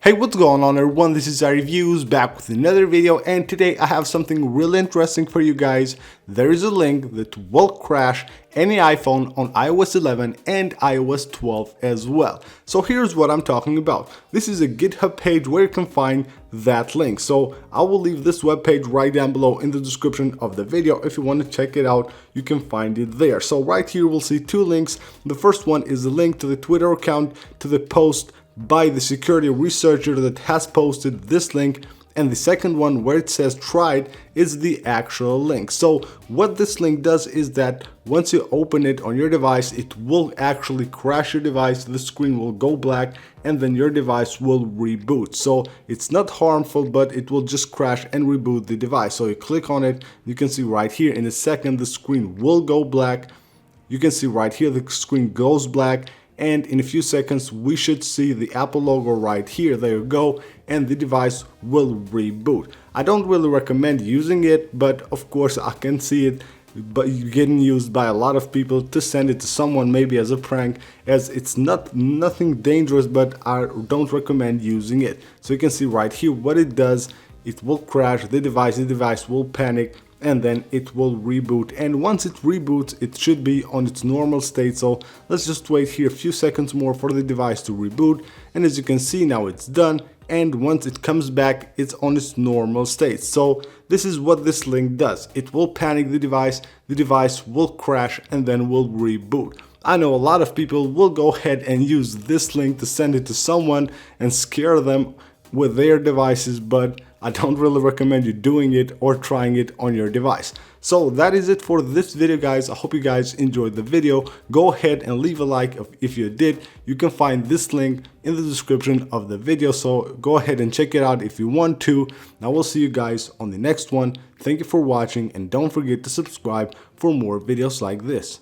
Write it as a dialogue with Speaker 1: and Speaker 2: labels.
Speaker 1: Hey, what's going on everyone, this is iReviews back with another video, and today I have something really interesting for you guys. There is a link that will crash any iPhone on iOS 11 and iOS 12 as well. So here's what I'm talking about. This is a GitHub page where you can find that link. So I will leave this web page right down below in the description of the video. If you want to check it out, you can find it there. So right here we'll see two links. The first one is the link to the Twitter account, to the post by the security researcher that has posted this link, and the second one where it says tried is the actual link. So what this link does is that once you open it on your device, it will actually crash your device, the screen will go black, and then your device will reboot. So it's not harmful, but it will just crash and reboot the device. So you click on it, you can see right here in a second the screen will go black. You can see right here the screen goes black, and in a few seconds we should see the Apple logo right here. There you go, and the device will reboot. I don't really recommend using it, but of course I can see it getting used by a lot of people to send it to someone, maybe as a prank, as it's nothing dangerous, but I don't recommend using it. So you can see right here what it does. It will crash the device will panic, and then it will reboot, and once it reboots it should be on its normal state. So let's just wait here a few seconds more for the device to reboot, and as you can see now it's done, and once it comes back it's on its normal state. So this is what this link does. It will panic the device will crash, and then will reboot. I know a lot of people will go ahead and use this link to send it to someone and scare them with their devices, but I don't really recommend you doing it or trying it on your device. So that is it for this video, guys. I hope you guys enjoyed the video. Go ahead and leave a like if you did. You can find this link in the description of the video, so go ahead and check it out if you want to. Now we'll see you guys on the next one. Thank you for watching, and don't forget to subscribe for more videos like this.